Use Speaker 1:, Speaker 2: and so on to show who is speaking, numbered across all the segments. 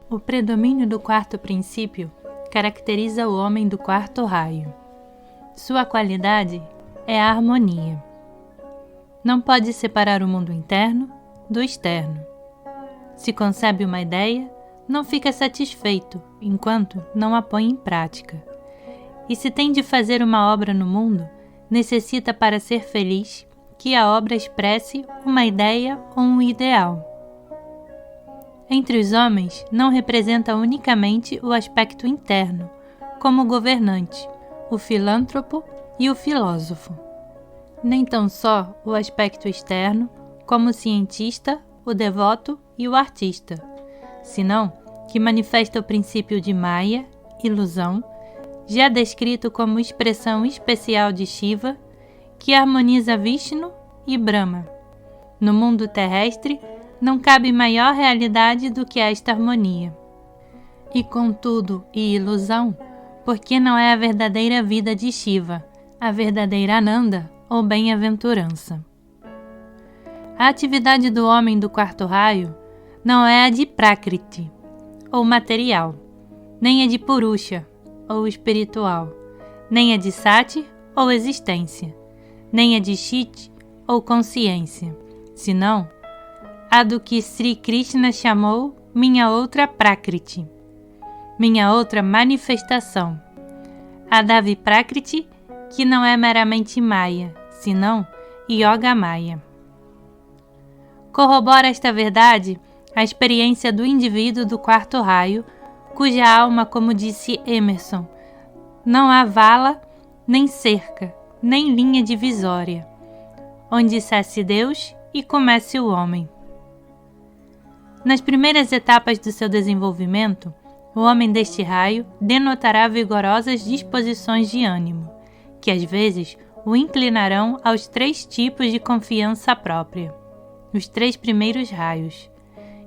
Speaker 1: O predomínio do quarto princípio caracteriza o homem do quarto raio. Sua qualidade é a harmonia. Não pode separar o mundo interno do externo. Se concebe uma ideia, não fica satisfeito enquanto não a põe em prática. E se tem de fazer uma obra no mundo, necessita para ser feliz que a obra expresse uma ideia ou um ideal. Entre os homens, não representa unicamente o aspecto interno, como o governante, o filântropo e o filósofo. Nem tão só o aspecto externo, como o cientista, o devoto e o artista, senão que manifesta o princípio de Maya, ilusão, já descrito como expressão especial de Shiva, que harmoniza Vishnu e Brahma. No mundo terrestre, não cabe maior realidade do que esta harmonia. E contudo, e ilusão, porque não é a verdadeira vida de Shiva, a verdadeira Ananda ou bem-aventurança. A atividade do homem do quarto raio não é a de Prakriti, ou material, nem a de Purusha, ou espiritual, nem a de Sati, ou existência, nem a de Chit, ou consciência, senão a do que Sri Krishna chamou minha outra Prakriti, minha outra manifestação, a da Viprakriti, que não é meramente Maya, senão Yoga Maya. Corrobora esta verdade a experiência do indivíduo do quarto raio, cuja alma, como disse Emerson, não há vala, nem cerca, nem linha divisória, onde cesse Deus e comece o homem. Nas primeiras etapas do seu desenvolvimento, o homem deste raio denotará vigorosas disposições de ânimo, que às vezes o inclinarão aos 3 tipos de confiança própria, os 3 primeiros raios,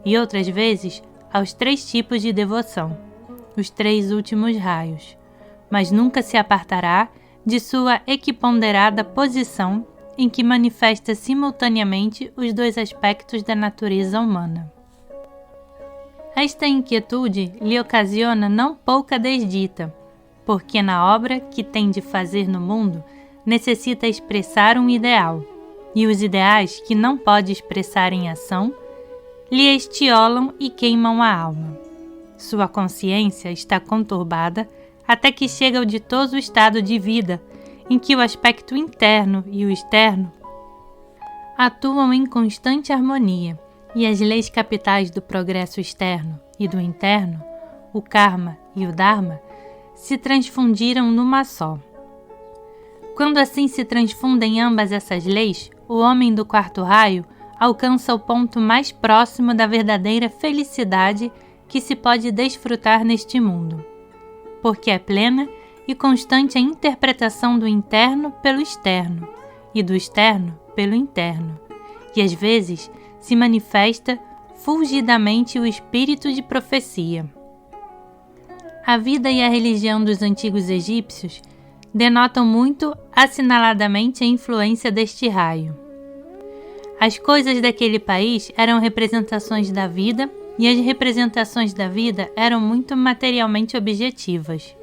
Speaker 1: e outras vezes aos 3 tipos de devoção, os 3 últimos raios, mas nunca se apartará de sua equiponderada posição em que manifesta simultaneamente os 2 aspectos da natureza humana. Esta inquietude lhe ocasiona não pouca desdita, porque na obra que tem de fazer no mundo necessita expressar um ideal, e os ideais que não pode expressar em ação lhe estiolam e queimam a alma. Sua consciência está conturbada até que chega ao ditoso estado de vida, em que o aspecto interno e o externo atuam em constante harmonia, e as leis capitais do progresso externo e do interno, o karma e o dharma, se transfundiram numa só. Quando assim se transfundem ambas essas leis, o homem do quarto raio alcança o ponto mais próximo da verdadeira felicidade que se pode desfrutar neste mundo, porque é plena e constante a interpretação do interno pelo externo e do externo pelo interno, e às vezes se manifesta fulgidamente o espírito de profecia. A vida e a religião dos antigos egípcios denotam muito assinaladamente a influência deste raio. As coisas daquele país eram representações da vida, e as representações da vida eram muito materialmente objetivas.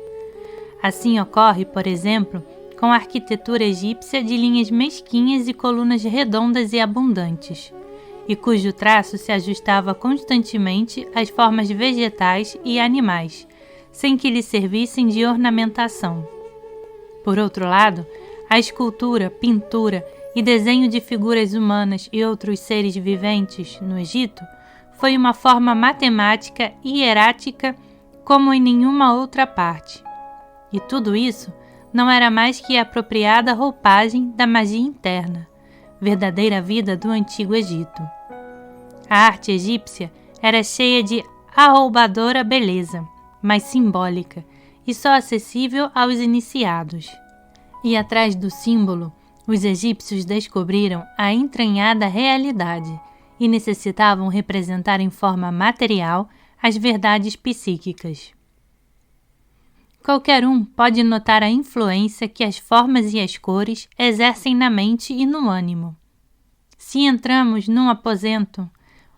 Speaker 1: Assim ocorre, por exemplo, com a arquitetura egípcia de linhas mesquinhas e colunas redondas e abundantes, e cujo traço se ajustava constantemente às formas vegetais e animais, sem que lhe servissem de ornamentação. Por outro lado, a escultura, pintura e desenho de figuras humanas e outros seres viventes no Egito foi uma forma matemática e hierática como em nenhuma outra parte. E tudo isso não era mais que a apropriada roupagem da magia interna, verdadeira vida do Antigo Egito. A arte egípcia era cheia de arroubadora beleza, mas simbólica e só acessível aos iniciados. E atrás do símbolo, os egípcios descobriram a entranhada realidade e necessitavam representar em forma material as verdades psíquicas. Qualquer um pode notar a influência que as formas e as cores exercem na mente e no ânimo. Se entramos num aposento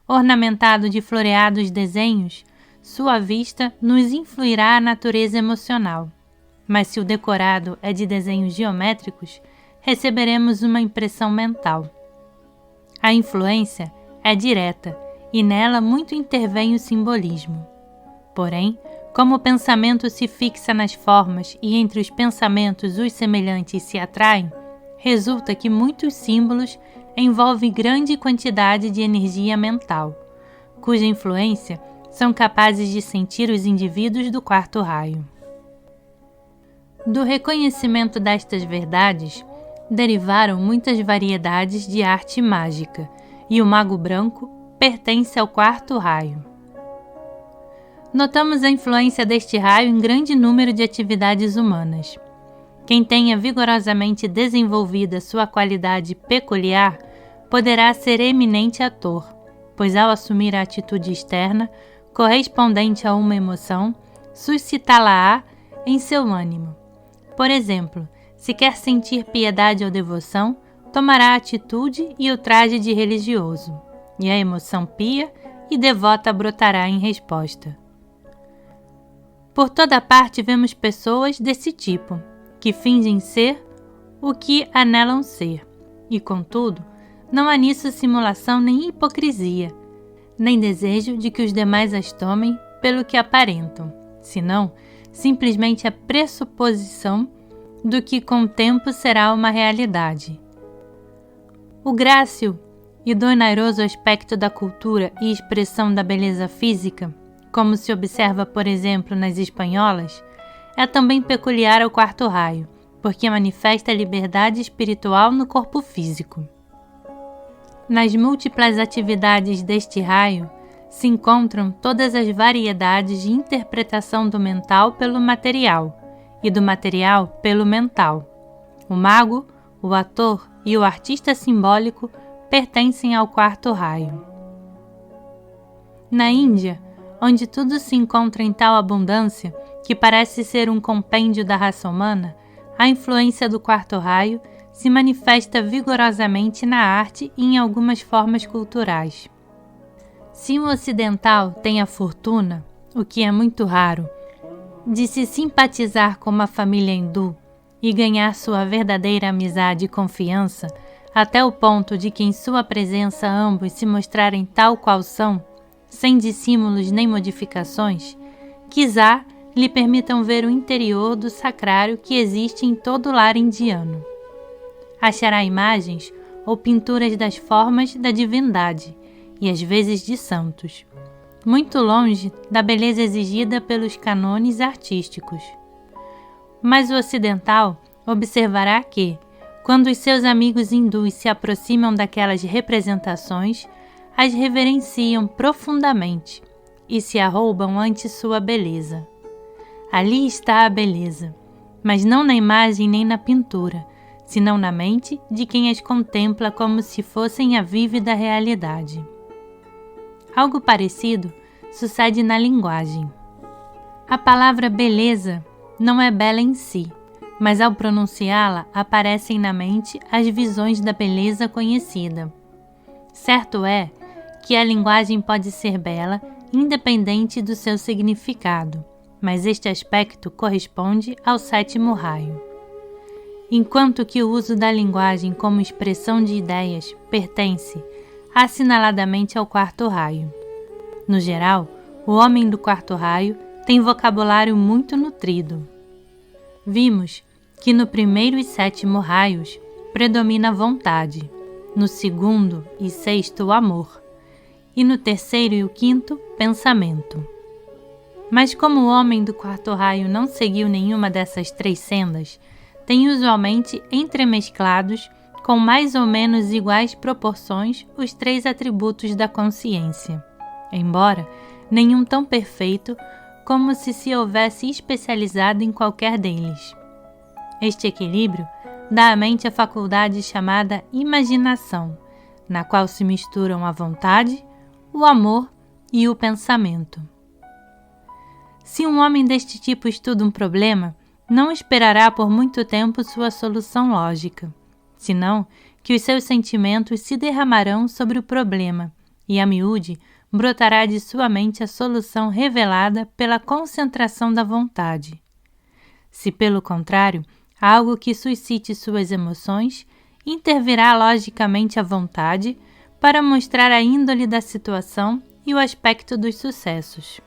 Speaker 1: ornamentado de floreados desenhos, sua vista nos influirá a natureza emocional. Mas se o decorado é de desenhos geométricos, receberemos uma impressão mental. A influência é direta e nela muito intervém o simbolismo. Porém, como o pensamento se fixa nas formas e entre os pensamentos os semelhantes se atraem, resulta que muitos símbolos envolvem grande quantidade de energia mental, cuja influência são capazes de sentir os indivíduos do quarto raio. Do reconhecimento destas verdades, derivaram muitas variedades de arte mágica, e o mago branco pertence ao quarto raio. Notamos a influência deste raio em grande número de atividades humanas. Quem tenha vigorosamente desenvolvida sua qualidade peculiar poderá ser eminente ator, pois ao assumir a atitude externa, correspondente a uma emoção, suscitá-la-á em seu ânimo. Por exemplo, se quer sentir piedade ou devoção, tomará a atitude e o traje de religioso, e a emoção pia e devota brotará em resposta. Por toda parte vemos pessoas desse tipo, que fingem ser o que anelam ser, e contudo, não há nisso simulação nem hipocrisia, nem desejo de que os demais as tomem pelo que aparentam, senão simplesmente a pressuposição do que com o tempo será uma realidade. O grácil e donairoso aspecto da cultura e expressão da beleza física, como se observa, por exemplo, nas espanholas, é também peculiar ao quarto raio, porque manifesta a liberdade espiritual no corpo físico. Nas múltiplas atividades deste raio, se encontram todas as variedades de interpretação do mental pelo material e do material pelo mental. O mago, o ator e o artista simbólico pertencem ao quarto raio. Na Índia, onde tudo se encontra em tal abundância que parece ser um compêndio da raça humana, a influência do quarto raio se manifesta vigorosamente na arte e em algumas formas culturais. Se um ocidental tem a fortuna, o que é muito raro, de se simpatizar com uma família hindu e ganhar sua verdadeira amizade e confiança, até o ponto de que em sua presença ambos se mostrarem tal qual são, sem dissímulos nem modificações, quizá lhe permitam ver o interior do sacrário que existe em todo lar indiano. Achará imagens ou pinturas das formas da divindade, e às vezes de santos, muito longe da beleza exigida pelos cânones artísticos. Mas o ocidental observará que, quando os seus amigos hindus se aproximam daquelas representações, as reverenciam profundamente e se arroubam ante sua beleza. Ali está a beleza, mas não na imagem nem na pintura, senão na mente de quem as contempla como se fossem a vívida realidade. Algo parecido sucede na linguagem. A palavra beleza não é bela em si, mas ao pronunciá-la aparecem na mente as visões da beleza conhecida. Certo é que a linguagem pode ser bela independente do seu significado, mas este aspecto corresponde ao sétimo raio. Enquanto que o uso da linguagem como expressão de ideias pertence assinaladamente ao quarto raio. No geral, o homem do quarto raio tem vocabulário muito nutrido. Vimos que no primeiro e sétimo raios predomina a vontade, no segundo e sexto o amor, e no terceiro e o quinto, pensamento. Mas como o homem do quarto raio não seguiu nenhuma dessas três sendas, tem usualmente entremesclados com mais ou menos iguais proporções os três atributos da consciência, embora nenhum tão perfeito como se houvesse especializado em qualquer deles. Este equilíbrio dá à mente a faculdade chamada imaginação, na qual se misturam a vontade, o amor e o pensamento. Se um homem deste tipo estuda um problema, não esperará por muito tempo sua solução lógica, senão que os seus sentimentos se derramarão sobre o problema e, a miúde, brotará de sua mente a solução revelada pela concentração da vontade. Se, pelo contrário, há algo que suscite suas emoções, intervirá logicamente a vontade para mostrar a índole da situação e o aspecto dos sucessos.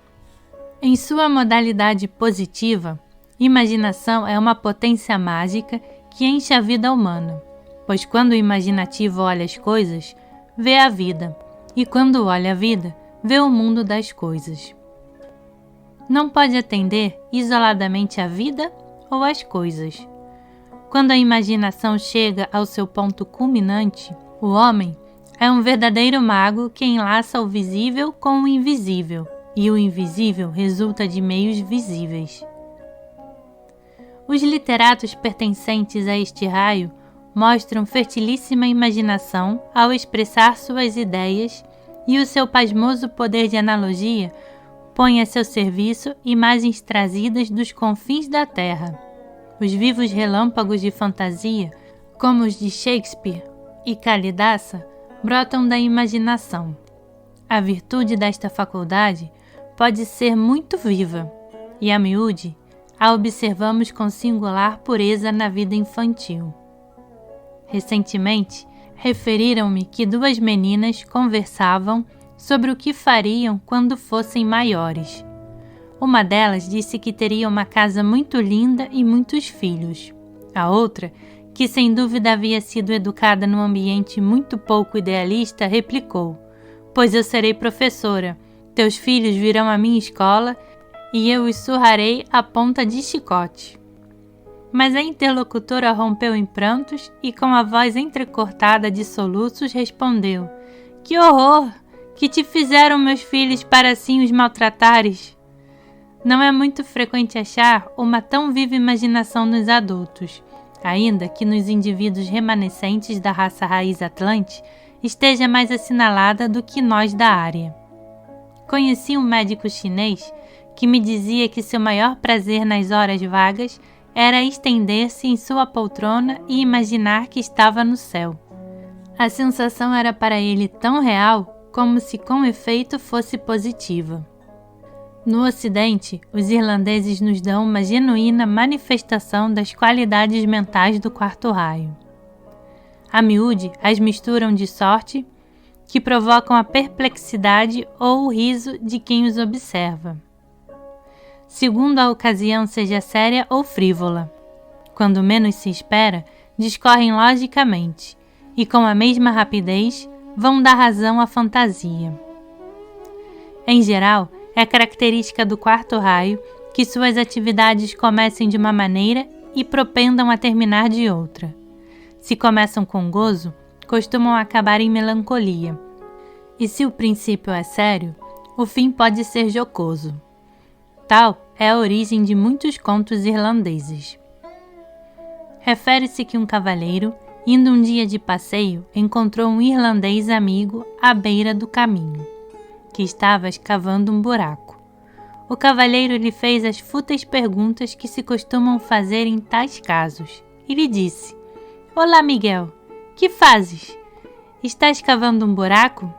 Speaker 1: Em sua modalidade positiva, imaginação é uma potência mágica que enche a vida humana, pois quando o imaginativo olha as coisas, vê a vida, e quando olha a vida, vê o mundo das coisas. Não pode atender isoladamente à vida ou às coisas. Quando a imaginação chega ao seu ponto culminante, o homem é um verdadeiro mago que enlaça o visível com o invisível, e o invisível resulta de meios visíveis. Os literatos pertencentes a este raio mostram fertilíssima imaginação ao expressar suas ideias, e o seu pasmoso poder de analogia põe a seu serviço imagens trazidas dos confins da terra. Os vivos relâmpagos de fantasia, como os de Shakespeare e Kalidasa, brotam da imaginação. A virtude desta faculdade pode ser muito viva, e a miúde a observamos com singular pureza na vida infantil. Recentemente, referiram-me que duas meninas conversavam sobre o que fariam quando fossem maiores. Uma delas disse que teria uma casa muito linda e muitos filhos. A outra, que sem dúvida havia sido educada num ambiente muito pouco idealista, replicou: "Pois eu serei professora, teus filhos virão à minha escola e eu os surrarei à ponta de chicote." Mas a interlocutora rompeu em prantos e, com a voz entrecortada de soluços, respondeu: "Que horror! Que te fizeram meus filhos para assim os maltratares?" Não é muito frequente achar uma tão viva imaginação nos adultos, ainda que nos indivíduos remanescentes da raça raiz atlante esteja mais assinalada do que nós da área. Conheci um médico chinês que me dizia que seu maior prazer nas horas vagas era estender-se em sua poltrona e imaginar que estava no céu. A sensação era para ele tão real como se com efeito fosse positiva. No Ocidente, os irlandeses nos dão uma genuína manifestação das qualidades mentais do quarto raio. A miúde as misturam de sorte que provocam a perplexidade ou o riso de quem os observa, segundo a ocasião seja séria ou frívola. Quando menos se espera, discorrem logicamente e com a mesma rapidez vão dar razão à fantasia. Em geral, é característica do quarto raio que suas atividades comecem de uma maneira e propendam a terminar de outra. Se começam com gozo, costumam acabar em melancolia. E se o princípio é sério, o fim pode ser jocoso. Tal é a origem de muitos contos irlandeses. Refere-se que um cavalheiro, indo um dia de passeio, encontrou um irlandês amigo à beira do caminho, que estava escavando um buraco. O cavalheiro lhe fez as fúteis perguntas que se costumam fazer em tais casos, e lhe disse: "Olá, Miguel, que fazes? Estás cavando um buraco?"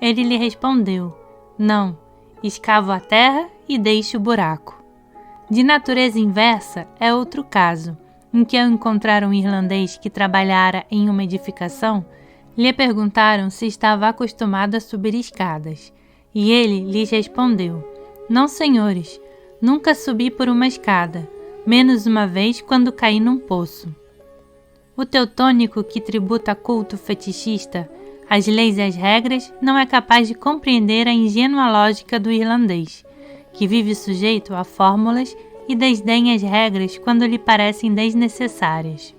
Speaker 1: Ele lhe respondeu: "Não, escavo a terra e deixo o buraco." De natureza inversa é outro caso, em que ao encontrar um irlandês que trabalhara em uma edificação, lhe perguntaram se estava acostumado a subir escadas, e ele lhes respondeu: "Não, senhores, nunca subi por uma escada, menos uma vez quando caí num poço." O teutônico que tributa culto fetichista às leis e às regras não é capaz de compreender a ingênua lógica do irlandês, que vive sujeito a fórmulas e desdenha as regras quando lhe parecem desnecessárias.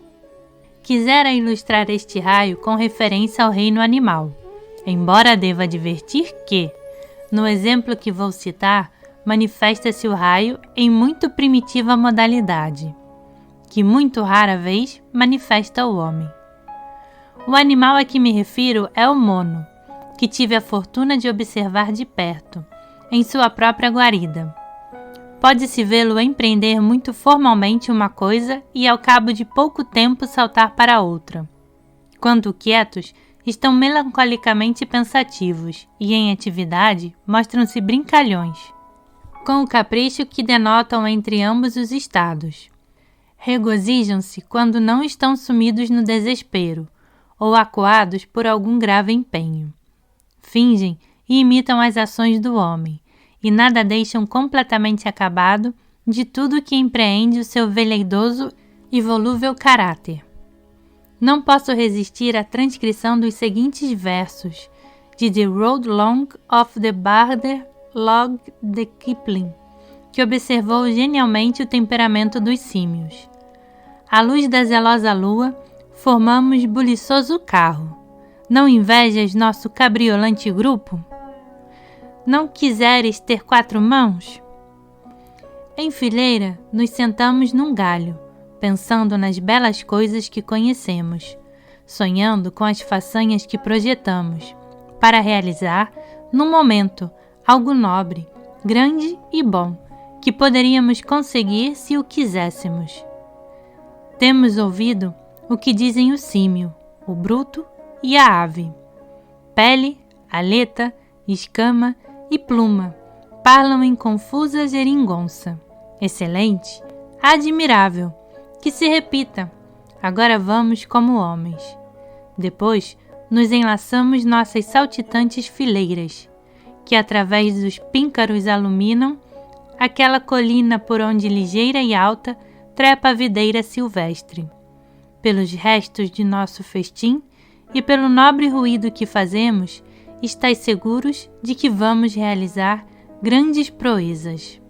Speaker 1: Quisera ilustrar este raio com referência ao reino animal, embora deva advertir que, no exemplo que vou citar, manifesta-se o raio em muito primitiva modalidade, que muito rara vez manifesta o homem. O animal a que me refiro é o mono, que tive a fortuna de observar de perto, em sua própria guarida. Pode-se vê-lo empreender muito formalmente uma coisa e ao cabo de pouco tempo saltar para outra. Quando quietos, estão melancolicamente pensativos e, em atividade, mostram-se brincalhões, com o capricho que denotam entre ambos os estados. Regozijam-se quando não estão sumidos no desespero ou acuados por algum grave empenho. Fingem e imitam as ações do homem, e nada deixam completamente acabado de tudo que empreende o seu veleidoso e volúvel caráter. Não posso resistir à transcrição dos seguintes versos de The Road Long of the Barder Log de Kipling, que observou genialmente o temperamento dos símios. À luz da zelosa lua, formamos buliçoso carro. Não invejas nosso cabriolante grupo? Não quiseres ter 4 mãos? Em fileira, nos sentamos num galho, pensando nas belas coisas que conhecemos, sonhando com as façanhas que projetamos, para realizar, num momento, algo nobre, grande e bom, que poderíamos conseguir se o quiséssemos. Temos ouvido o que dizem o símio, o bruto e a ave. Pele, aleta, escama e pluma parlam em confusa geringonça. Excelente, admirável, que se repita. Agora vamos como homens. Depois nos enlaçamos nossas saltitantes fileiras, que através dos píncaros aluminam aquela colina por onde ligeira e alta trepa a videira silvestre. Pelos restos de nosso festim e pelo nobre ruído que fazemos, estais seguros de que vamos realizar grandes proezas.